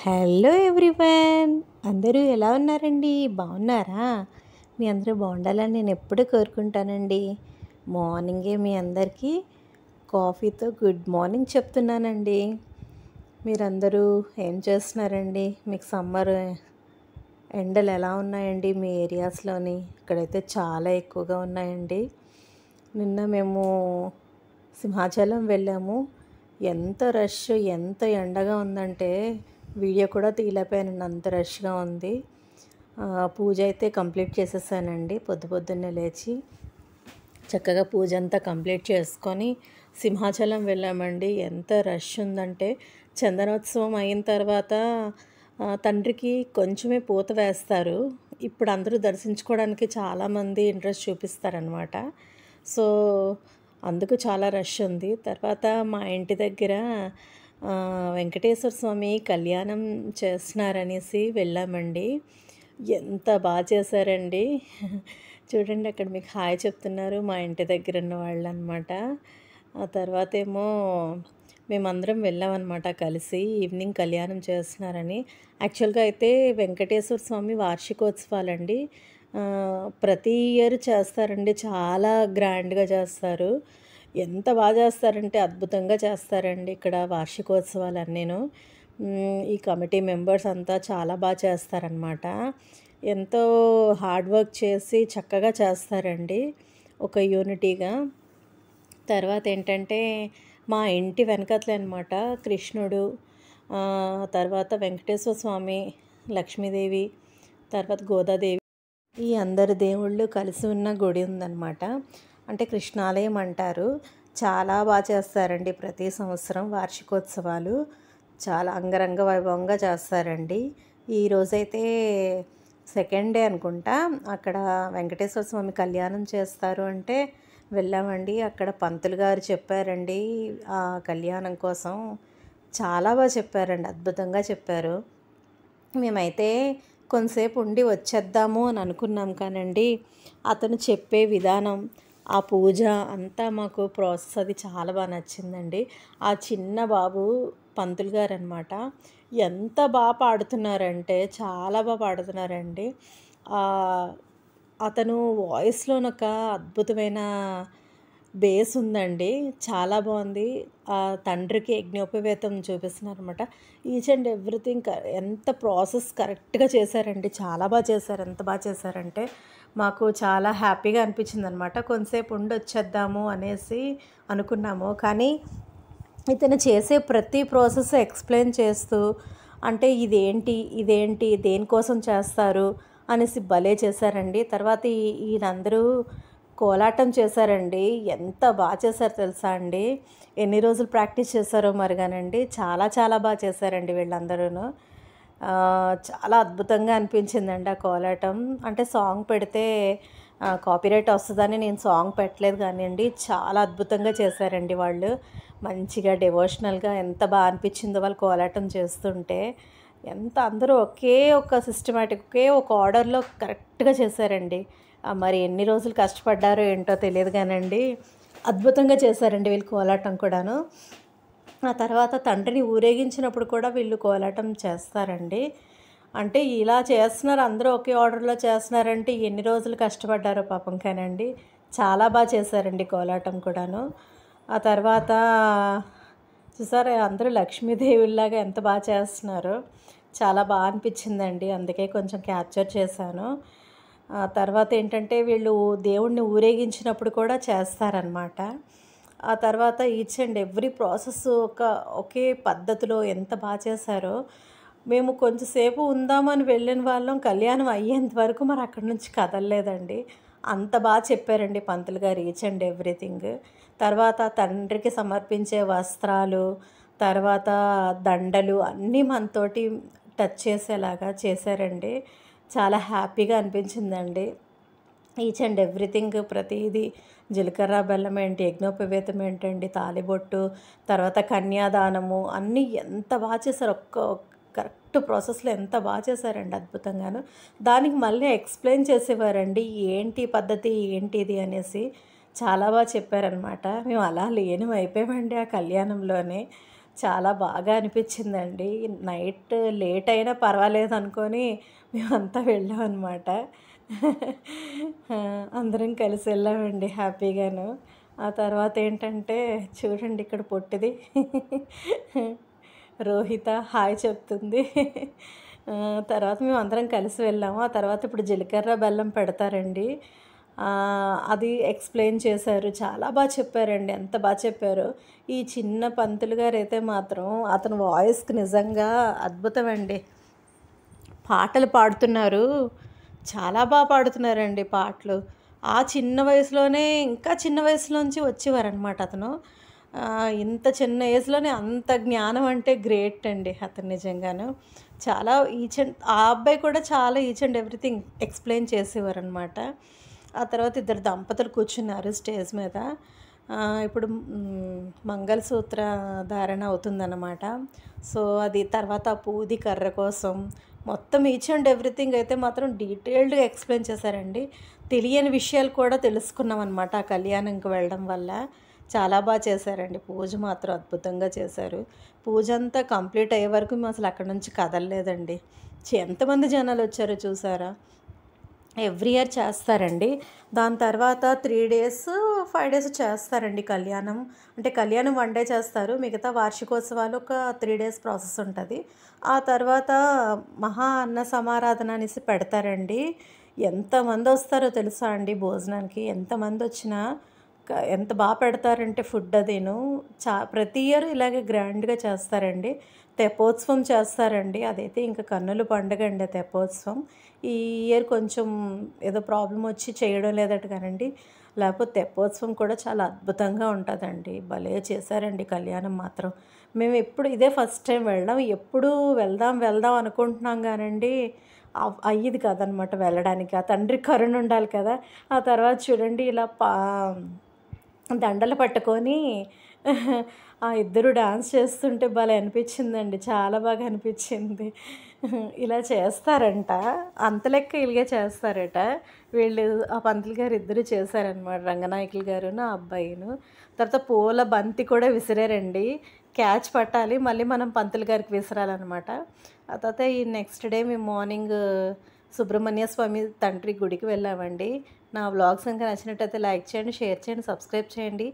Hello everyone, అందరూ ఎలా ఉన్నారండి? బాగున్నారా? మీ అందరూ బాగుండాలని నేను ఎప్పుడూ కోరుకుంటానండి. మార్నింగే మీ అందరికీ కాఫీతో గుడ్ మార్నింగ్ చెప్తున్నానండి. మీరందరూ ఏం చేస్తున్నారండి? మీకు సమ్మర్ ఎండలు ఎలా ఉన్నాయండి మీ ఏరియాస్లోని? ఇక్కడైతే చాలా ఎక్కువగా ఉన్నాయండి. నిన్న మేము సింహాచలం వెళ్ళాము. ఎంత రష్, ఎంత ఎండగా ఉందంటే వీడియో కూడా తీయలేకపోయానండి, అంత రష్గా ఉంది. పూజ అయితే కంప్లీట్ చేసేసానండి. పొద్దున్నే లేచి చక్కగా పూజ అంతా కంప్లీట్ చేసుకొని సింహాచలం వెళ్ళామండి. ఎంత రష్ ఉందంటే చందనోత్సవం అయిన తర్వాత తండ్రికి కొంచెమే పూత వేస్తారు. ఇప్పుడు అందరూ దర్శించుకోవడానికి చాలామంది ఇంట్రెస్ట్ చూపిస్తారనమాట. సో అందుకు చాలా రష్ ఉంది. తర్వాత మా ఇంటి దగ్గర వెంకటేశ్వర స్వామి కళ్యాణం చేస్తున్నారనేసి వెళ్ళామండి. ఎంత బాగా చేశారండి. చూడండి, అక్కడ మీకు హాయ్ చెప్తున్నారు మా ఇంటి దగ్గర ఉన్న వాళ్ళు అనమాట. ఆ తర్వాత ఏమో మేమందరం వెళ్ళామన్నమాట కలిసి. ఈవినింగ్ కళ్యాణం చేస్తున్నారని. యాక్చువల్గా అయితే వెంకటేశ్వర స్వామి వార్షికోత్సవాలండి. ప్రతి ఇయర్ చేస్తారండి. చాలా గ్రాండ్గా చేస్తారు. ఎంత బాగా చేస్తారంటే అద్భుతంగా చేస్తారండి ఇక్కడ వార్షికోత్సవాలన్నీను. ఈ కమిటీ మెంబర్స్ అంతా చాలా బాగా చేస్తారనమాట. ఎంతో హార్డ్ వర్క్ చేసి చక్కగా చేస్తారండి, ఒక యూనిటీగా. తర్వాత ఏంటంటే మా ఇంటి వెనకట్లే అనమాట కృష్ణుడు, తర్వాత వెంకటేశ్వర స్వామి, లక్ష్మీదేవి, తర్వాత గోదాదేవి, ఈ అందరు దేవుళ్ళు కలిసి ఉన్న గుడి ఉందన్నమాట. అంటే కృష్ణాలయం అంటారు. చాలా బాగా చేస్తారండి ప్రతి సంవత్సరం వార్షికోత్సవాలు. చాలా అంగరంగ వైభవంగా చేస్తారండి. ఈరోజైతే సెకండ్ డే అనుకుంటా. అక్కడ వెంకటేశ్వర స్వామి కళ్యాణం చేస్తారు అంటే వెళ్ళామండి. అక్కడ పంతులు గారు చెప్పారండి ఆ కళ్యాణం కోసం. చాలా బాగా చెప్పారండి, అద్భుతంగా చెప్పారు. మేమైతే కొంతసేపు ఉండి వచ్చేద్దాము అని అనుకున్నాం, కానండి అతను చెప్పే విధానం, ఆ పూజ అంతా మాకు ప్రాసెస్ అది చాలా బాగా నచ్చిందండి. ఆ చిన్న బాబు పంతులు గారు అనమాట, ఎంత బాగా పాడుతున్నారంటే చాలా బాగా పాడుతున్నారండి. అతను వాయిస్లోనొక అద్భుతమైన బేస్ ఉందండి, చాలా బాగుంది. ఆ తండ్రికి యజ్ఞోపవేతం చూపిస్తున్నారనమాట. ఈచ్ అండ్ ఎవ్రీథింగ్ ఎంత ప్రాసెస్ కరెక్ట్గా చేశారండి. చాలా బాగా చేశారు. ఎంత బాగా చేశారంటే మాకు చాలా హ్యాపీగా అనిపించింది అనమాట. కొంతసేపు ఉండి వచ్చేద్దాము అనేసి అనుకున్నాము, కానీ ఇతను చేసే ప్రతి ప్రాసెస్ ఎక్స్ప్లెయిన్ చేస్తూ, అంటే ఇదేంటి దేనికోసం చేస్తారు అనేసి భలే చేశారండి. తర్వాత ఈయనందరూ కోలాటం చేశారండి. ఎంత బాగా చేశారు తెలుసా అండి. ఎన్ని రోజులు ప్రాక్టీస్ చేశారో మరిగానండి. చాలా చాలా బాగా చేశారండి వీళ్ళందరూ. చాలా అద్భుతంగా అనిపించిందండి ఆ కోలాటం. అంటే సాంగ్ పెడితే కాపీరైట్ వస్తుందని నేను సాంగ్ పెట్టలేదు, కానివ్వండి చాలా అద్భుతంగా చేశారండి వాళ్ళు. మంచిగా డివోషనల్గా ఎంత బాగా అనిపించిందో వాళ్ళు కోలాటం చేస్తుంటే. ఎంత అందరూ ఒకే ఒక సిస్టమేటిక్, ఒకే ఒక ఆర్డర్లో కరెక్ట్గా చేశారండి. మరి ఎన్ని రోజులు కష్టపడ్డారో ఏంటో తెలియదు కానండి, అద్భుతంగా చేశారండి వీళ్ళు కోలాటం కూడాను. ఆ తర్వాత తండ్రిని ఊరేగించినప్పుడు కూడా వీళ్ళు కోలాటం చేస్తారండి. అంటే ఇలా చేస్తున్నారు, అందరూ ఒకే ఆర్డర్లో చేస్తున్నారంటే ఎన్ని రోజులు కష్టపడ్డారో పాపం కానండి. చాలా బాగా చేశారండి కోలాటం కూడాను. ఆ తర్వాత చూసారా, అందరూ లక్ష్మీదేవిలాగా ఎంత బాగా చేస్తున్నారో. చాలా బాగా అనిపించిందండి, అందుకే కొంచెం క్యాప్చర్ చేశాను. తర్వాత ఏంటంటే వీళ్ళు దేవుణ్ణి ఊరేగించినప్పుడు కూడా చేస్తారనమాట. ఆ తర్వాత ఈచ్ అండ్ ఎవ్రీ ప్రాసెస్ ఒకే పద్ధతిలో ఎంత బాగా చేశారో. మేము కొంచెంసేపు ఉందామని వెళ్ళిన వాళ్ళం, కళ్యాణం అయ్యేంత వరకు మరి అక్కడి నుంచి కదలలేదండి. అంత బాగా చెప్పారండి పంతులు గారు ఈచ్ అండ్ ఎవ్రీథింగ్. తర్వాత తండ్రికి సమర్పించే వస్త్రాలు, తర్వాత దండలు అన్నీ మనతోటి టచ్ చేసేలాగా చేశారండి. చాలా హ్యాపీగా అనిపించిందండి. ఈచ్ అండ్ ఎవ్రీథింగ్ ప్రతిదీ, జీలకర్ర బెల్లం ఏంటి, యజ్ఞోపవేతం ఏంటండి, తాలిబొట్టు, తర్వాత కన్యాదానము, అన్నీ ఎంత బాగా చేశారు. కరెక్ట్ ప్రాసెస్లో ఎంత బాగా చేశారండి, అద్భుతంగాను. దానికి మళ్ళీ ఎక్స్ప్లెయిన్ చేసేవారండి, ఏంటి పద్ధతి ఏంటిది అనేసి. చాలా బాగా చెప్పారనమాట. మేము అలా లీనం అయిపోయామండి ఆ కళ్యాణంలోనే. చాలా బాగా అనిపించిందండి. నైట్ లేట్ అయినా పర్వాలేదు అనుకోని మేమంతా వెళ్ళామనమాట. అందరం కలిసి వెళ్ళామండి హ్యాపీగాను. ఆ తర్వాత ఏంటంటే చూడండి ఇక్కడ పొట్టిది రోహిత హాయ్ చెప్తుంది. తర్వాత మేమందరం కలిసి వెళ్ళాము. ఆ తర్వాత ఇప్పుడు జీలకర్ర బెల్లం పెడతారండి. అది ఎక్స్‌ప్లెయిన్ చేశారు. చాలా చెప్పారండి. ఎంత చెప్పారో. ఈ చిన్న పంతులు గారైతే మాత్రం అతని వాయిస్‌కి నిజంగా అద్భుతమండి. పాటలు పాడుతున్నారు. చాలా పాడుతున్నారండి పాటలు. ఆ చిన్న వయసులోనే ఇంకా చిన్న వయసులోంచి వచ్చేవారనమాట అతను. ఇంత చిన్న ఏజ్‌లోనే అంత జ్ఞానం అంటే గ్రేట్ అండి అతను నిజంగాను. చాలా ఆ అబ్బాయి కూడా చాలా ఈచ్ అండ్ ఎవ్రీథింగ్ ఎక్స్‌ప్లెయిన్ చేసేవారనమాట. ఆ తర్వాత ఇద్దరు దంపతులు కూర్చున్నారు స్టేజ్ మీద. ఇప్పుడు మంగళసూత్ర ధారణ అవుతుందన్నమాట. సో, అది తర్వాత పూది కర్ర కోసం మొత్తం ఈచ్ అండ్ ఎవ్రీథింగ్ అయితే మాత్రం డీటెయిల్డ్‌గా ఎక్స్‌ప్లెయిన్ చేశారండి. తెలియని విషయాలు కూడా తెలుసుకున్నామనమాట ఆ కళ్యాణంకి వెళ్ళడం వల్ల. చాలా చేశారండి. పూజ మాత్రం అద్భుతంగా చేశారు. పూజంతా కంప్లీట్ అయ్యే వరకు మేము అసలు అక్కడి నుంచి కదలలేదండి. ఎంతమంది జనాలొచ్చారో చూసారా? ఎవ్రీ ఇయర్ చేస్తారండి. దాని తర్వాత 3 డేస్, 5 డేస్ చేస్తారండి కళ్యాణం. అంటే కళ్యాణం 1 డే చేస్తారు. మిగతా వార్షికోత్సవాలు ఒక 3 డేస్ ప్రాసెస్ ఉంటది. ఆ తర్వాత మహా అన్న సమారాధన అనేసి పెడతారండి. ఎంతమందొస్తారో తెలుసా అండి భోజనానికి? ఎంతమందొచ్చినా ఎంత పెడతారంటే ఫుడ్ అదీను. ప్రతి ఇయర్ ఇలాగే గ్రాండ్‌గా చేస్తారండి. తెప్పోత్సవం చేస్తారండి. అదైతే ఇంక కన్నుల పండుగండి తెప్పోత్సవం. ఈ ఇయర్ కొంచెం ఏదో ప్రాబ్లమ్ వచ్చి చేయడం లేదట కానండి. లేకపోతే తెప్పోత్సవం కూడా చాలా అద్భుతంగా ఉంటదండి. భలే చేశారండి కళ్యాణం మాత్రం. మేమెప్పుడు ఇదే ఫస్ట్ టైం వెళ్ళడం. ఎప్పుడూ వెళ్దాం, వెళ్దాం అనుకుంటున్నాం గానండి, అయ్యేది కాదనమాట వెళ్ళడానికి. ఆ తండ్రి కరుణ ఉండాలి కదా! ఆ తర్వాత చూడండి ఇలా దండలు పట్టుకొని ఆ ఇద్దరు డాన్స్ చేస్తుంటే భలే అనిపించిందండి. చాలా బాగా అనిపించింది. ఇలా చేస్తారంట. అంత లెక్క ఇలాగే చేస్తారట. వీళ్ళు ఆ పంతులు గారు ఇద్దరు చేశారనమాట. రంగనాయకులు గారును, ఆ అబ్బాయిను. తర్వాత పూల బంతి కూడా విసిరారండి. క్యాచ్ పట్టాలి. మళ్ళీ మనం పంతులు గారికి విసరాలనమాట. ఆ తర్వాత ఈ నెక్స్ట్ డే మేము మార్నింగ్ సుబ్రహ్మణ్య స్వామి తండ్రి గుడికి వెళ్ళామండి. నా వ్లాగ్స్ కనుక నచ్చినట్టయితే లైక్ చేయండి, షేర్ చేయండి, సబ్స్క్రైబ్ చేయండి.